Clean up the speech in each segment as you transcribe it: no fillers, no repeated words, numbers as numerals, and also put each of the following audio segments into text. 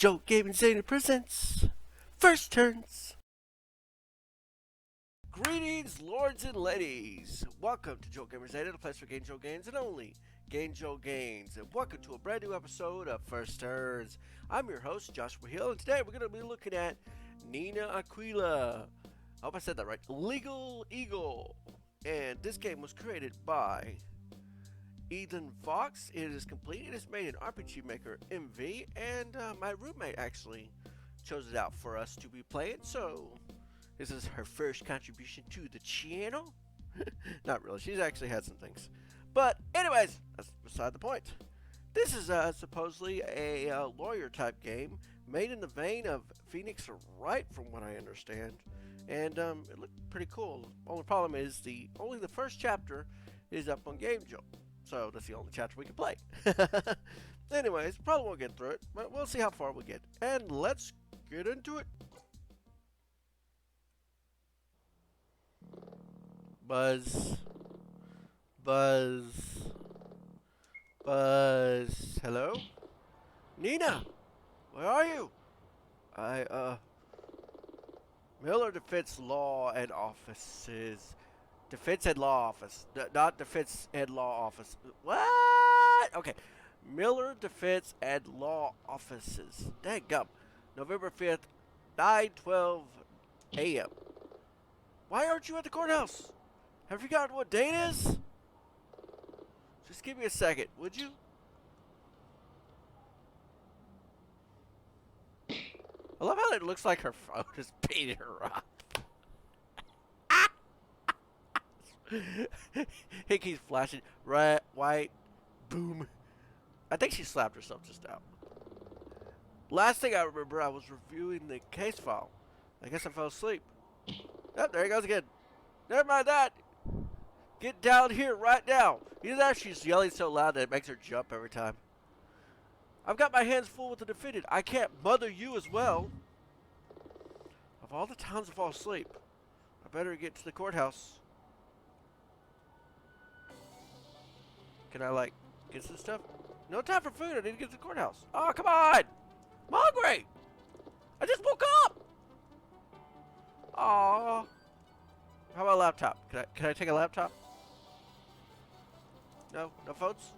Joe Gaming Zeta presents First Turns. Greetings, lords and ladies. Welcome to Joe Gaming Zeta, the place for Gain Joe Gains and only Gain Joe Gains. And welcome to a brand new episode of First Turns. I'm your host, Joshua Hill, and today we're going to be looking at Nina Aquila. I hope I said that right. Legal Eagle. And this game was created by Ethan Fox. It is complete. It is made in RPG Maker MV, and my roommate actually chose it out for us to be playing. So this is her first contribution to the channel. Not really. She's actually had some things, but anyways, that's beside the point. This is supposedly a lawyer type game made in the vein of Phoenix Wright, from what I understand, and it looked pretty cool. Only problem is only the first chapter is up on Game Jolt. So that's the only chapter we can play. Anyways, probably won't get through it, but we'll see how far we get. And let's get into it. Buzz. Buzz. Buzz. Hello? Nina! Where are you? Miller Defense Law and Offices. Defense and Law Office. Not Defense and Law Office. What? Okay. Miller Defense and Law Offices. Dang gum. November 5th, 9:12 a.m. Why aren't you at the courthouse? Have you forgotten what day it is? Just give me a second, would you? I love how it looks like her phone is beating her up. He keeps flashing. Red, white, boom. I think she slapped herself just out. Last thing I remember, I was reviewing the case file. I guess I fell asleep. Oh, there he goes again. Never mind that. Get down here right now. Either that, she's yelling so loud that it makes her jump every time. I've got my hands full with the defendant. I can't mother you as well. Of all the times to fall asleep, I better get to the courthouse. Can I, like, get some stuff? No time for food. I need to get to the courthouse. Oh, come on. I'm hungry. I just woke up. Aw. How about a laptop? Can I take a laptop? No? No phones?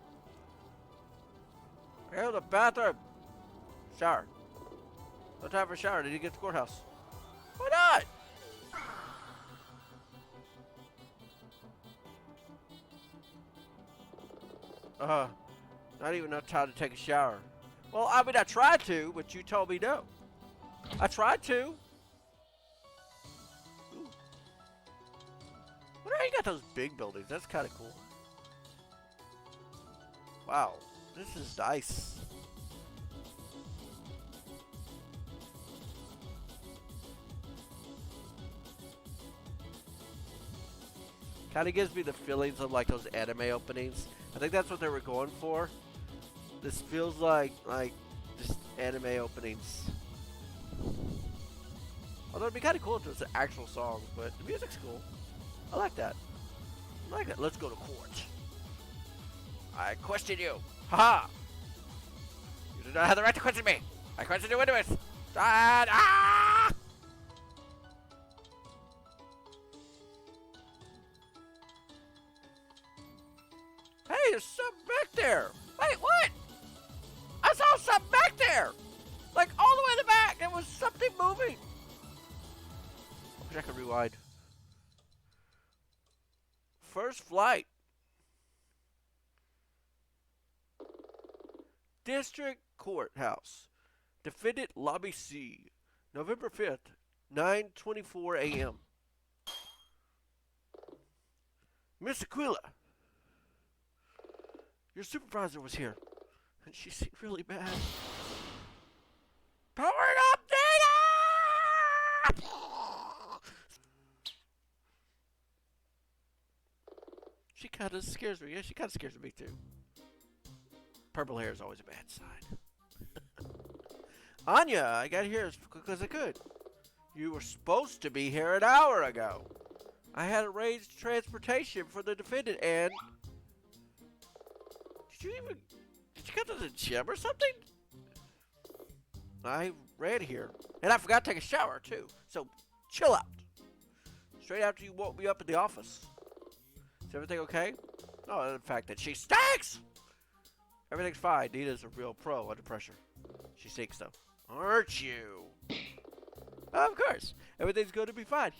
I go to the bathroom. Shower. No time for a shower. I need to get to the courthouse. Why not? Not even enough time to take a shower. Well, I mean, I tried to, but you told me no. I tried to. Ooh. Wonder how you got those big buildings. That's kind of cool. Wow, this is nice. Kind of gives me the feelings of like those anime openings. I think that's what they were going for. This feels like just anime openings. Although it'd be kind of cool if it was an actual song, but the music's cool. I like that. I like that. Let's go to court. I question you. Haha! You do not have the right to question me. I question you anyways. Ah! Hey, there's something back there. Wait, what? I saw something back there. Like all the way in the back. There was something moving. I wish I could rewind. First flight. District Courthouse. Defendant Lobby C. November 5th, 9:24 a.m. Miss Aquila. Your supervisor was here, and she seemed really bad. Power it up, Dana! She kind of scares me. Yeah, she kind of scares me too. Purple hair is always a bad sign. Anya, I got here as quick as I could. You were supposed to be here an hour ago. I had arranged transportation for the defendant and... Did you go to the gym or something? I ran here. And I forgot to take a shower, too. So, chill out. Straight after you woke me up in the office. Is everything okay? Oh, the fact that she stinks! Everything's fine. Nina's a real pro under pressure. She stinks, though. Aren't you? Of course. Everything's going to be fine.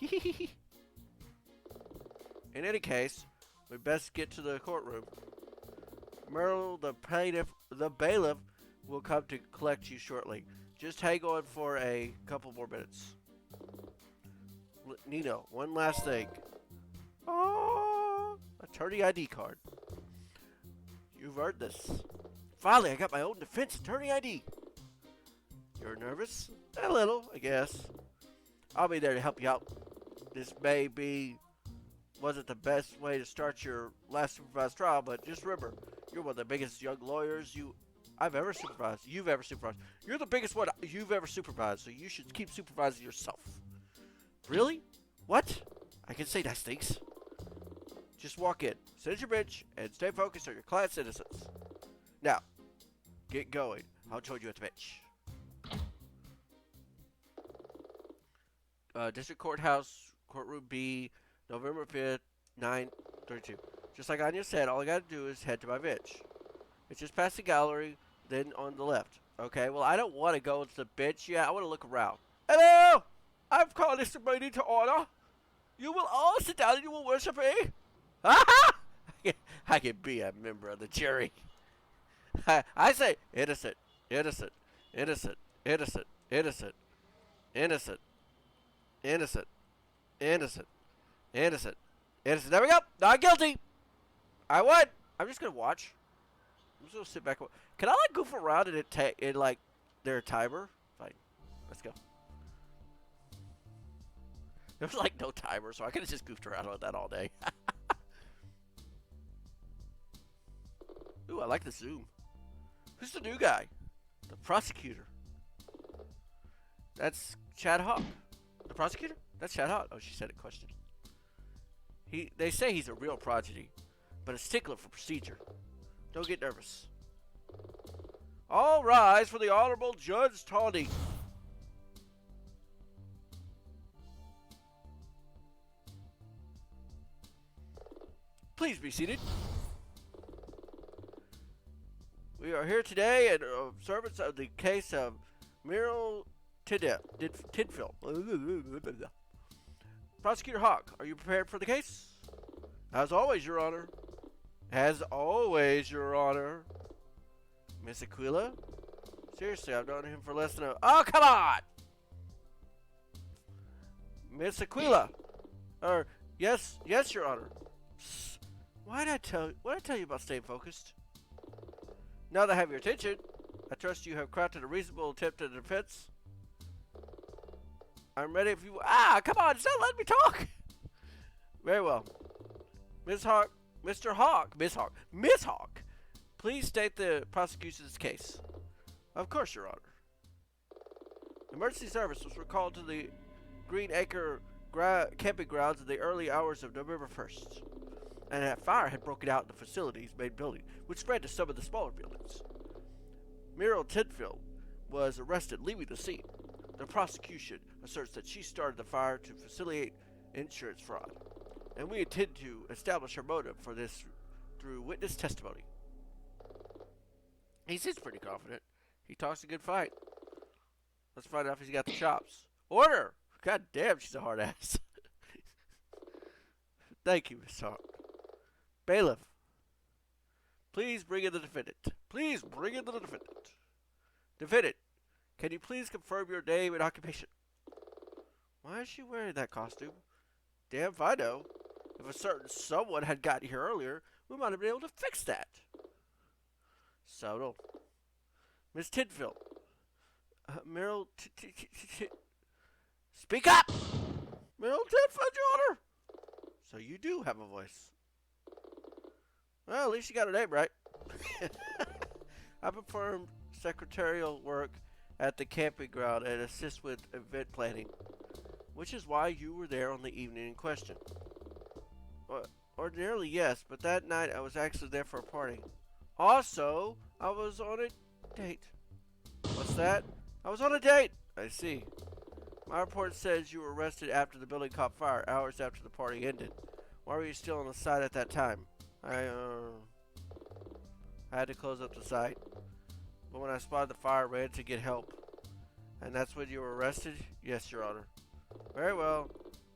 In any case, we best get to the courtroom. Merle, the bailiff, will come to collect you shortly. Just hang on for a couple more minutes. Nino, one last thing. Oh, attorney ID card. You've earned this. Finally, I got my own defense attorney ID. You're nervous? A little, I guess. I'll be there to help you out. This wasn't the best way to start your last supervised trial, but just remember, you're one of the biggest young lawyers I've ever supervised. You've ever supervised. You're the biggest one you've ever supervised, so you should keep supervising yourself. Really? What? I can say nice things. Just walk in, sit at your bench, and stay focused on your client's innocence. Now, get going. I'll join you at the bench. District Courthouse, Courtroom B, November 5th, 9:32. Just like Anya said, all I gotta do is head to my bench. It's just past the gallery, then on the left. Okay, well, I don't want to go to the bench yet. I want to look around. Hello! I've called this meeting to order. You will all sit down and you will worship me. Ha! I can be a member of the jury. I say innocent, innocent, innocent, innocent, innocent, innocent, innocent, innocent, innocent, innocent. There we go. Not guilty. I won. I'm just gonna watch. I'm just gonna sit back. Can I like goof around in like their timer? Fine. Let's go. There was like no timer, so I could have just goofed around on that all day. Ooh, I like the zoom. Who's the new guy? The prosecutor. That's Chad Hawk. The prosecutor? That's Chad Hawk. Oh, she said a question. They say he's a real prodigy, but a stickler for procedure. Don't get nervous. All rise for the Honorable Judge Tawny. Please be seated. We are here today in observance of the case of Merle Tidfield. Prosecutor Hawk, are you prepared for the case? As always, Your Honor. As always, Your Honor. Miss Aquila? Seriously, I've known him for less than Oh, come on! Miss Aquila. Yes, Your Honor. Psst. What did I tell you about staying focused? Now that I have your attention, I trust you have crafted a reasonable attempt at defense. I'm ready if you... come on, it's not letting me talk! Very well. Miss Hawk, Miss Hawk, please state the prosecution's case. Of course, Your Honor. Emergency service was called to the Green Acre camping grounds in the early hours of November 1st. And a fire had broken out in the facility's main building, which spread to some of the smaller buildings. Merle Tidfield was arrested, leaving the scene. The prosecution asserts that she started the fire to facilitate insurance fraud, and we intend to establish her motive for this through witness testimony. He seems pretty confident. He talks a good fight. Let's find out if he's got the chops. Order! God damn, she's a hard ass. Thank you, Miss Hawk. Bailiff, please bring in the defendant. Please bring in the defendant. Defendant, can you please confirm your name and occupation? Why is she wearing that costume? Damn if I know. If a certain someone had gotten here earlier, we might have been able to fix that. Subtle. Miss Tidfield. Merle Speak up! Merle Tidfield, Your Honor! So you do have a voice. Well, at least you got her name right. I perform secretarial work at the camping ground and assist with event planning, which is why you were there on the evening in question. Ordinarily, yes, but that night I was actually there for a party. Also, I was on a date. What's that? I was on a date. I see. My report says you were arrested after the building caught fire, hours after the party ended. Why were you still on the site at that time? I had to close up the site. But when I spotted the fire, I ran to get help. And that's when you were arrested? Yes, Your Honor. Very well.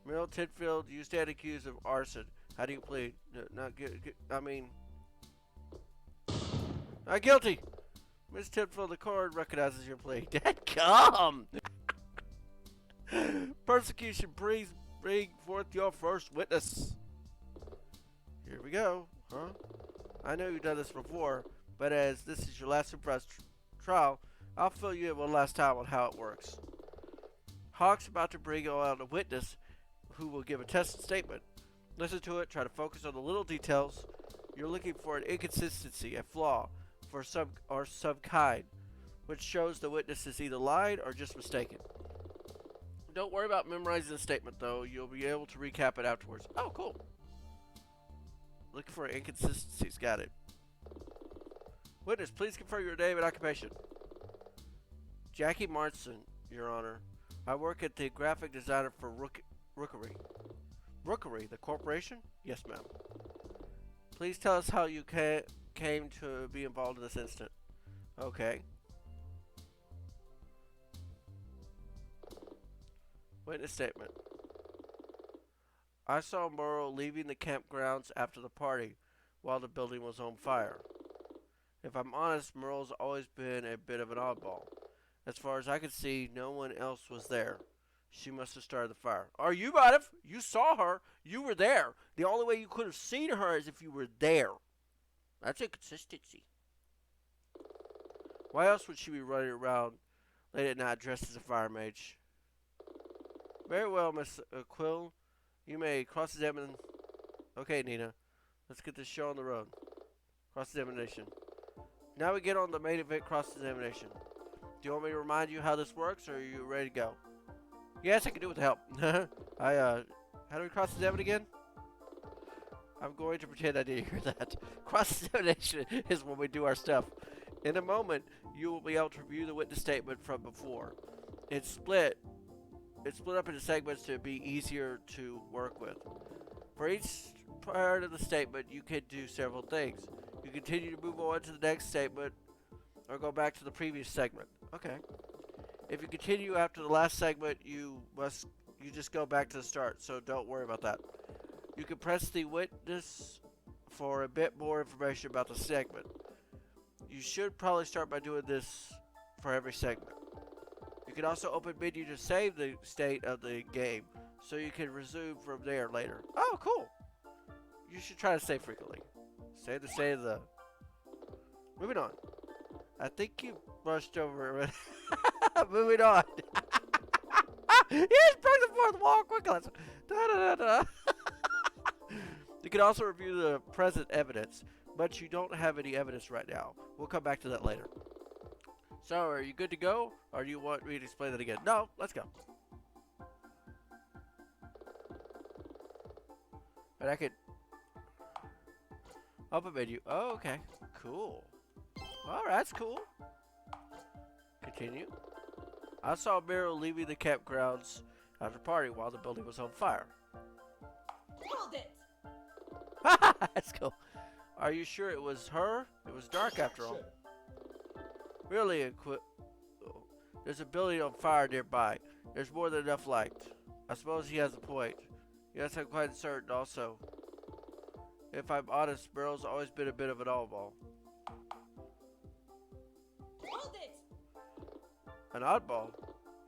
Meryl Tidfield, you stand accused of arson. How do you plead? Not guilty. Miss Tidfield, the court recognizes your plea. Dadgum! Persecution, please bring forth your first witness. Here we go. Huh? I know you've done this before, but as this is your last suppressed trial, I'll fill you in one last time on how it works. Hawk's about to bring out a witness who will give a test statement. Listen to it, try to focus on the little details. You're looking for an inconsistency, a flaw, for some kind, which shows the witness is either lied or just mistaken. Don't worry about memorizing the statement, though. You'll be able to recap it afterwards. Oh, cool. Looking for inconsistencies. Got it. Witness, please confirm your name and occupation. Jackie Martson, Your Honor. I work at the graphic designer for Rookery. Rookery, the corporation? Yes, ma'am. Please tell us how you came to be involved in this incident. Okay. Witness statement. I saw Morrow leaving the campgrounds after the party while the building was on fire. If I'm honest, Merle's always been a bit of an oddball. As far as I could see, no one else was there. She must have started the fire. Or you might have. You saw her. You were there. The only way you could have seen her is if you were there. That's inconsistency. Why else would she be running around late at night dressed as a fire mage? Very well, Miss Quill. You may cross-examine. Okay, Nina. Let's get this show on the road. Cross-examination. Now we get on the main event cross-examination. Do you want me to remind you how this works, or are you ready to go? Yes, I can do it with help. How do we cross-examine again? I'm going to pretend I didn't hear that. Cross-examination is when we do our stuff. In a moment, you will be able to review the witness statement from before. It's split up into segments to be easier to work with. For each part of the statement, you can do several things. You continue to move on to the next statement, or go back to the previous segment. Okay. If you continue after the last segment, you just go back to the start, so don't worry about that. You can press the witness for a bit more information about the segment. You should probably start by doing this for every segment. You can also open menu to save the state of the game, so you can resume from there later. Oh, cool. You should try to save frequently. Save the state of the... Moving on. I think you brushed over it. Moving on. Yes, break the fourth wall quickly. You can also review the present evidence, but you don't have any evidence right now. We'll come back to that later. So, are you good to go, or do you want me to explain that again? No, let's go. And I could open menu. Oh, okay, cool. All right, that's cool. Continue. I saw Meryl leaving the campgrounds after party while the building was on fire. Hold it! That's cool. Are you sure it was her? It was dark after all. Really, there's a building on fire nearby. There's more than enough light. I suppose he has a point. Yes, I'm quite certain also. If I'm honest, Meryl's always been a bit of an oddball. Hold it! An oddball?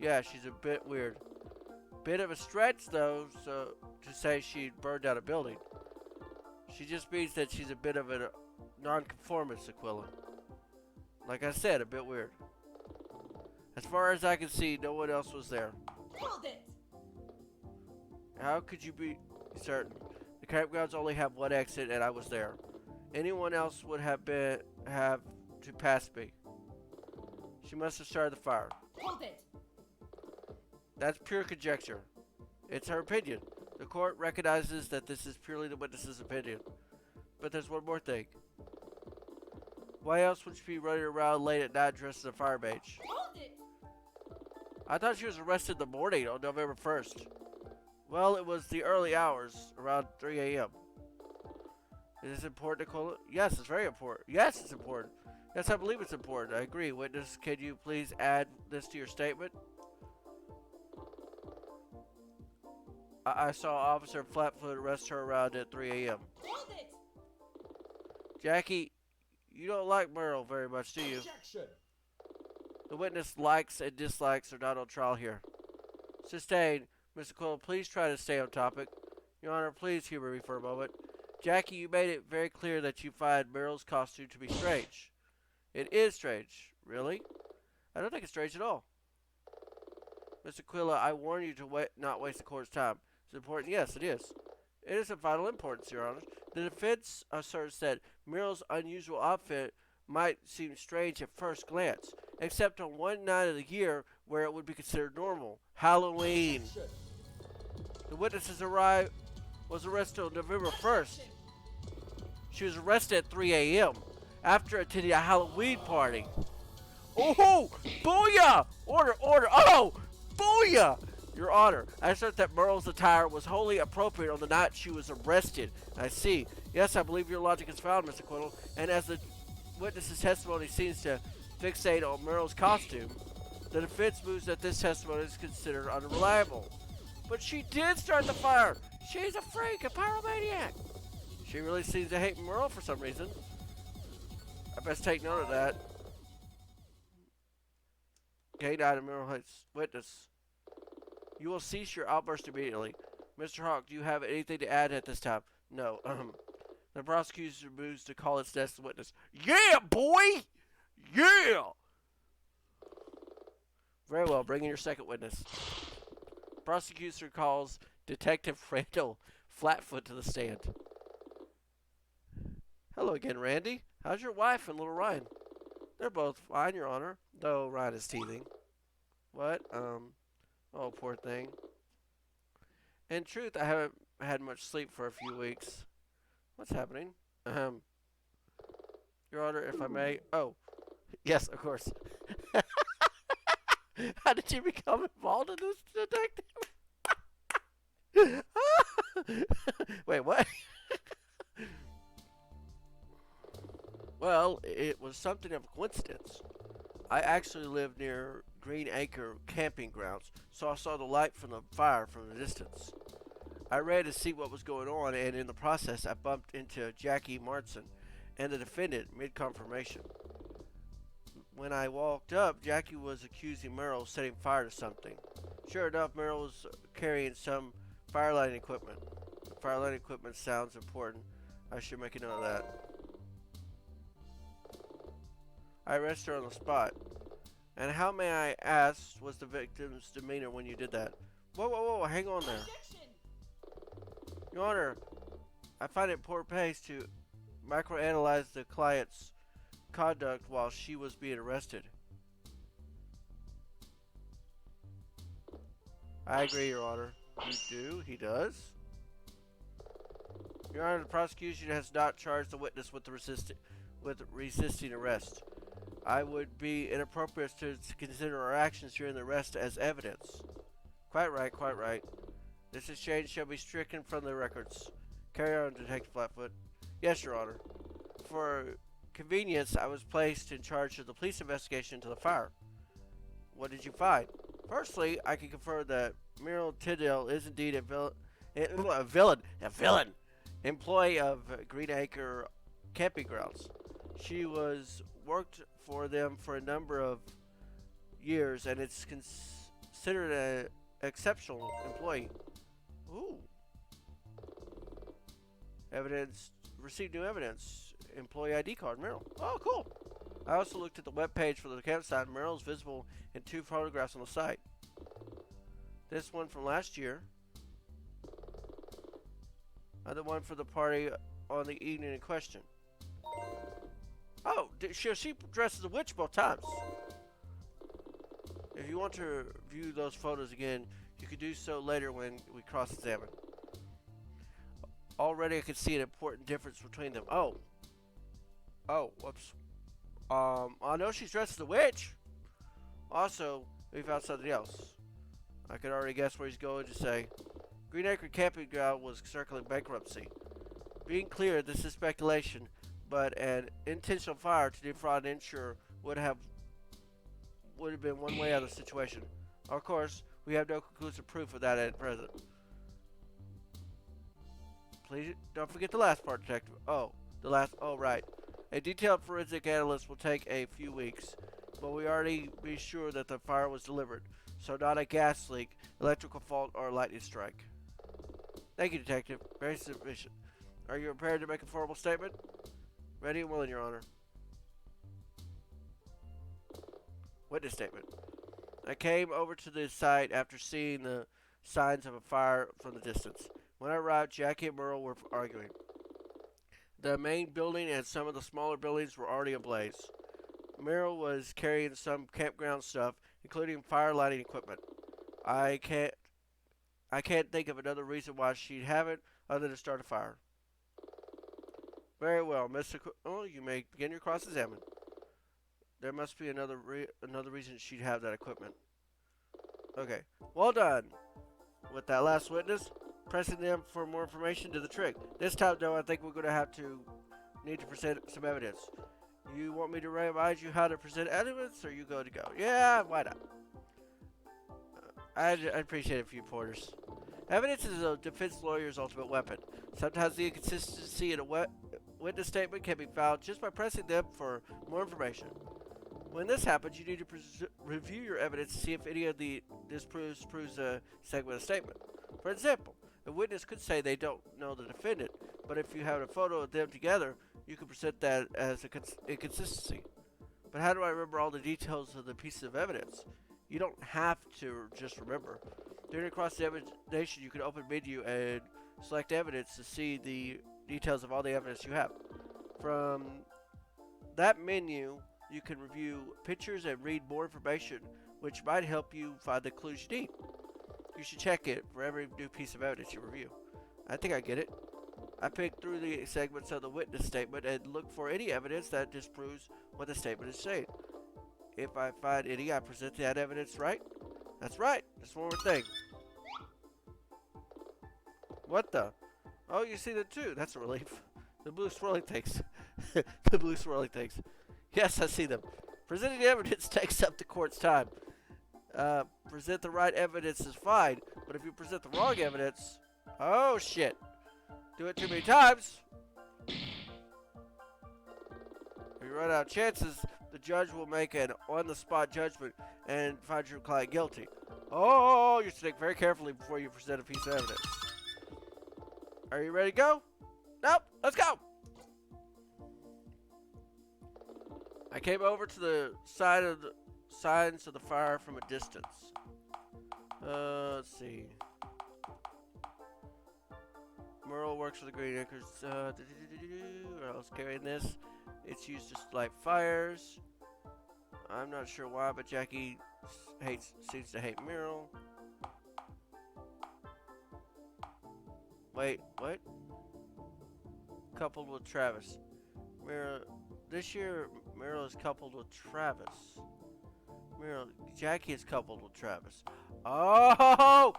Yeah, she's a bit weird. Bit of a stretch, though, so to say she burned down a building. She just means that she's a bit of a non-conformist, Aquila. Like I said, a bit weird. As far as I can see, no one else was there. Hold it! How could you be certain? The campgrounds only have one exit, and I was there. Anyone else would have to pass me. She must have started the fire. Hold it! That's pure conjecture. It's her opinion. The court recognizes that this is purely the witness's opinion. But there's one more thing. Why else would she be running around late at night dressed as a fire mage? Hold it! I thought she was arrested in the morning on November 1st. Well, it was the early hours, around 3 a.m. Is this important, Nicola? Yes, it's very important. Yes, it's important. Yes, I believe it's important. I agree. Witness, can you please add this to your statement? I saw Officer Flatfoot arrest her around at 3 a.m. Hold it! Jackie, you don't like Merle very much, do you? Objection. The witness likes and dislikes are not on trial here. Sustained. Mr. Quill, please try to stay on topic. Your Honor, please humor me for a moment. Jackie, you made it very clear that you find Merle's costume to be strange. It is strange. Really? I don't think it's strange at all. Mr. Quilla, I warn you to not waste the court's time. It's important. Yes, it is. It is of vital importance, Your Honor. The defense asserts that Merle's unusual outfit might seem strange at first glance, except on one night of the year where it would be considered normal, Halloween. Objection. The witness was arrested on November 1st. She was arrested at 3 a.m. after attending a Halloween party. Oh, booyah! Order, order! Oh, booyah! Your Honor, I assert that Merle's attire was wholly appropriate on the night she was arrested. I see. Yes, I believe your logic is found, Mr. Quiddle. And as the witness's testimony seems to fixate on Merle's costume, the defense moves that this testimony is considered unreliable. But she did start the fire. She's a freak, a pyromaniac. She really seems to hate Merle for some reason. I best take note of that. Gate item, Merle Heights. Witness. You will cease your outburst immediately. Mr. Hawk, do you have anything to add at this time? No. The prosecution moves to call its next witness. Yeah, boy! Yeah! Very well. Bring in your second witness. Prosecutor calls Detective Randall Flatfoot to the stand. Hello again, Randy. How's your wife and little Ryan? They're both fine, Your Honor, though Ryan is teething. What? Oh, poor thing. In truth, I haven't had much sleep for a few weeks. What's happening? Your Honor, if I may. Oh, yes, of course. How did you become involved in this, detective? Wait, what? Well, it was something of a coincidence. I actually live near Green Acre camping grounds, so I saw the light from the fire from the distance. I ran to see what was going on, and in the process, I bumped into Jackie Martson and the defendant mid-confirmation. When I walked up, Jackie was accusing Merle of setting fire to something. Sure enough, Merle was carrying some firelighting equipment. Firelighting equipment sounds important. I should make a note of that. I arrested her on the spot. And how, may I ask, was the victim's demeanor when you did that? Whoa, whoa, whoa, hang on there. Objection! Your Honor, I find it poor pace to microanalyze the client's conduct while she was being arrested. I agree, Your Honor. You do? He does? Your Honor, the prosecution has not charged the witness with resisting arrest. I would be inappropriate to consider our actions during the arrest as evidence. Quite right, quite right. This exchange shall be stricken from the records. Carry on, Detective Flatfoot. Yes, Your Honor. For convenience, I was placed in charge of the police investigation into the fire. What did you find? Firstly, I can confirm that Merle Tyndale is indeed a villain, employee of Green Acre camping grounds. She worked for them for a number of years, and it's considered an exceptional employee. Ooh. Evidence, received new evidence. Employee ID card, Merle. Oh, cool. I also looked at the webpage for the campsite. Merle is visible in 2 photographs on the site. This one from last year. And the one for the party on the evening in question. Oh, she dressed as a witch both times. If you want to view those photos again, you can do so later when we cross-examine. Already I can see an important difference between them. Oh, whoops. I know she's dressed as a witch. Also, We found something else. I could already guess where he's going to say. Green Acre Camping Ground was circling bankruptcy. Being clear, this is speculation, but an intentional fire to defraud an insurer would have been one way out of the situation. Of course, we have no conclusive proof of that at present. Please don't forget the last part, Detective. Oh, right. A detailed forensic analyst will take a few weeks, but we already be sure that the fire was delivered, so not a gas leak, electrical fault, or lightning strike. Thank you, Detective. Very sufficient. Are you prepared to make a formal statement? Ready and willing, Your Honor. Witness statement. I came over to the site after seeing the signs of a fire from the distance. When I arrived, Jackie and Merle were arguing. The main building and some of the smaller buildings were already ablaze. Merle was carrying some campground stuff, including fire lighting equipment. I can't think of another reason why she'd have it other than to start a fire. Very well, Mr. You may begin your cross-examination. There must be another reason she'd have that equipment. Okay, well done. With that last witness, pressing them for more information to the trick. This time, though, I think we're going to need to present some evidence. You want me to remind you how to present evidence, or you go to go? Yeah, why not? I'd appreciate a few pointers. Evidence is a defense lawyer's ultimate weapon. Sometimes the inconsistency in a witness statement can be found just by pressing them for more information. When this happens, you need to review your evidence to see if any of this proves a segment of statement. For example, a witness could say they don't know the defendant, but if you have a photo of them together, you can present that as an inconsistency. But how do I remember all the details of the pieces of evidence? You don't have to just remember. During the cross-examination, you can open menu and select evidence to see the details of all the evidence you have. From that menu, you can review pictures and read more information, which might help you find the clues you need. You should check it for every new piece of evidence you review. I think I get it. I picked through the segments of the witness statement and look for any evidence that disproves what the statement is saying. If I find any, I present that evidence, right? That's right. Just one more thing. What the? Oh, you see that too. That's a relief. The blue swirling things. The blue swirling things. Yes, I see them. Presenting the evidence takes up the court's time. Present the right evidence is fine, but if you present the wrong evidence, oh shit. Do it too many times. If you run out of chances, the judge will make an on-the-spot judgment and find your client guilty. Oh, you have to think very carefully before you present a piece of evidence. Are you ready to go? Nope, let's go. I came over to the side of the signs of the fire from a distance. Let's see. Merle works for the Green Acres. I was carrying this. It's used to light fires. I'm not sure why, but Jackie seems to hate Merle. Wait, what? Coupled with Travis. This year, Merle is coupled with Travis. Jackie is coupled with Travis. Oh!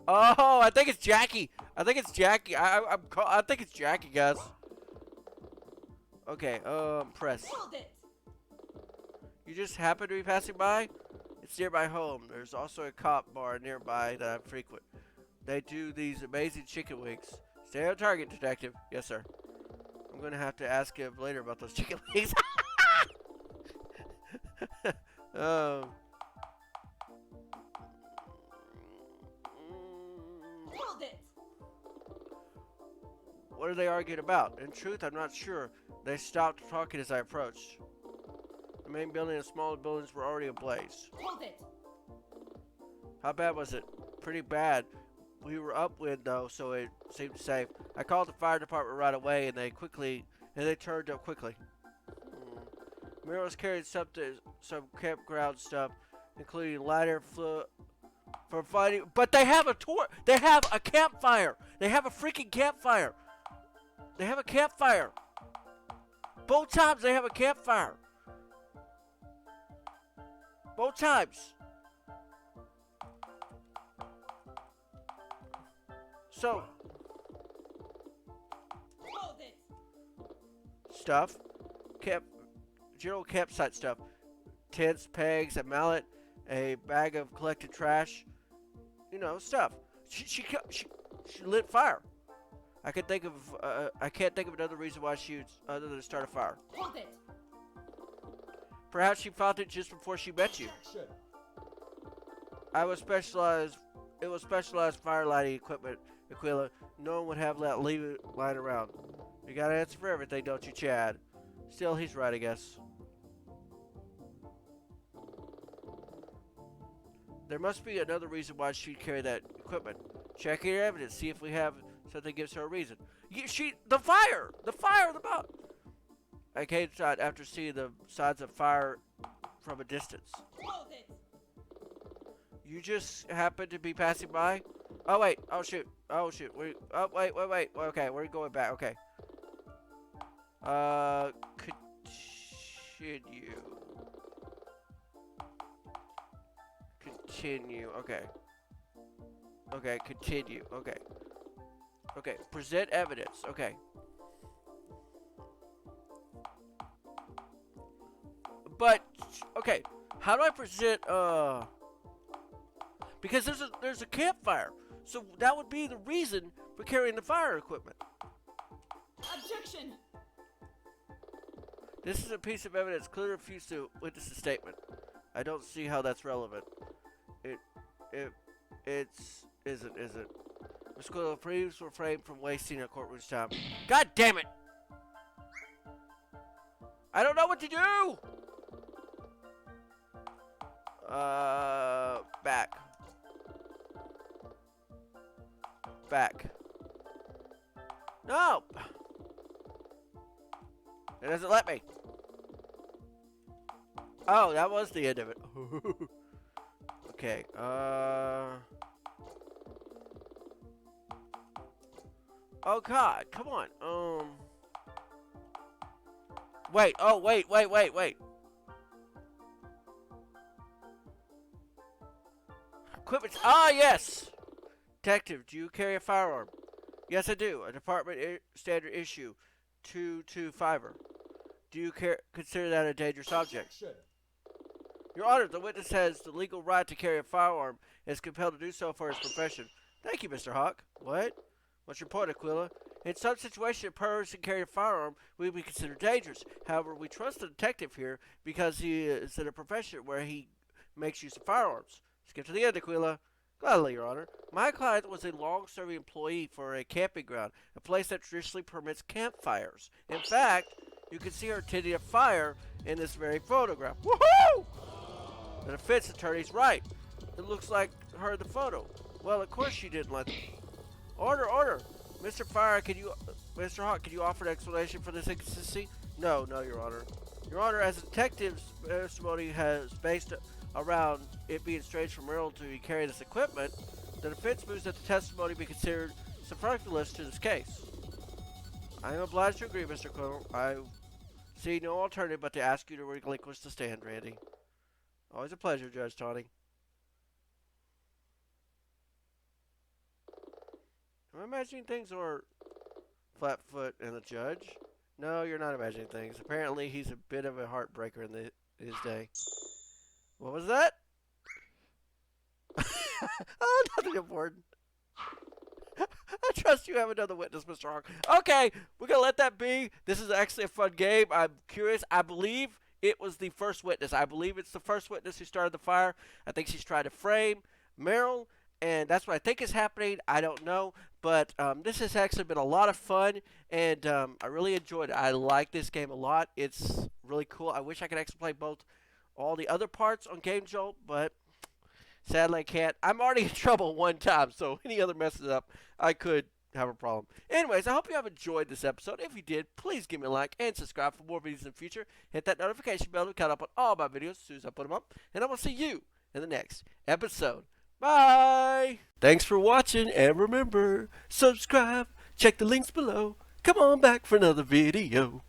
I think it's Jackie. I think it's Jackie, guys. Okay, press. Hold it! You just happen to be passing by? It's near my home. There's also a cop bar nearby that I frequent. They do these amazing chicken wings. Stay on target, detective. Yes, sir. I'm going to have to ask him later about those chicken wings. Hold it! What are they arguing about? In truth, I'm not sure. They stopped talking as I approached. The main building and smaller buildings were already ablaze. Hold it! How bad was it? Pretty bad. We were upwind though, so it seemed safe. I called the fire department right away, and they turned up quickly. Merle's carried some campground stuff, including lighter, for fighting. But they have a tour. They have a campfire. They have a freaking campfire. They have a campfire. Both times they have a campfire. Both times. So, Hold it. stuff. General campsite stuff. Tents, pegs, a mallet, a bag of collected trash. You know, stuff. She lit fire. I can't think of another reason why she would, other than to start a fire. Hold it. Perhaps she found it just before she met you. Objection. It was specialized fire lighting equipment, Aquila. No one would have let leave it lying around. You got an answer for everything, don't you, Chad? Still, he's right, I guess. There must be another reason why she'd carry that equipment. Check your evidence, see if we have something that gives her a reason. The fire! The boat! I came inside after seeing the signs of fire from a distance. Hold it. You just happened to be passing by? Oh, wait. Oh, shoot. Oh, shoot. Wait. Okay, we're going back. Okay. Continue. Okay. Okay, continue. Okay. Okay, present evidence. Okay. But, okay. How do I present, because there's a campfire. So that would be the reason for carrying the fire equipment. Objection. This is a piece of evidence clearly refused to witness the statement. I don't see how that's relevant. Isn't. Ms. Quill, please refrain from wasting a courtroom's time. God damn it! I don't know what to do! Back. No! It doesn't let me. Oh, that was the end of it. Okay, oh God, come on. Wait, wait. Equipment. Ah, yes! Detective, do you carry a firearm? Yes, I do. A department standard issue 225er. Do you consider that a dangerous object? Objection. Your Honor, the witness has the legal right to carry a firearm and is compelled to do so for his profession. Thank you, Mr. Hawk. What? What's your point, Aquila? In some situation, a person carrying a firearm would be considered dangerous. However, we trust the detective here because he is in a profession where he makes use of firearms. Skip to the end, Aquila. Gladly, Your Honor. My client was a long-serving employee for a camping ground, a place that traditionally permits campfires. In fact, you can see her tending a fire in this very photograph. Woohoo! The defense attorney's right. It looks like her in the photo. Well, of course she didn't let them. Order. Mr. Mr. Hawk, can you offer an explanation for this inconsistency? No, Your Honor. Your Honor, as a detective's testimony has based around it being strange for Merrill to carry this equipment, the defense moves that the testimony be considered superfluous to this case. I am obliged to agree, Mr. Quill. I see no alternative but to ask you to relinquish the stand, Randy. Always a pleasure, Judge Tawney. Am I imagining things, or Flatfoot and the judge? No, you're not imagining things. Apparently, he's a bit of a heartbreaker in his day. What was that? Oh, nothing important. I trust you have another witness, Mr. Hawk. Okay, we're going to let that be. This is actually a fun game. I'm curious. I believe it was the first witness. I believe it's the first witness who started the fire. I think she's trying to frame Merrill, and that's what I think is happening. I don't know, but this has actually been a lot of fun, and I really enjoyed it. I like this game a lot. It's really cool. I wish I could actually play all the other parts on Game Jolt, but sadly I can't. I'm already in trouble one time, so any other messes up, I could have a problem. Anyways, I hope you have enjoyed this episode. If you did, please give me a like and subscribe for more videos in the future. Hit that notification bell to catch up on all my videos as soon as I put them up. And I will see you in the next episode. Bye! Thanks for watching, and remember, subscribe, check the links below. Come on back for another video.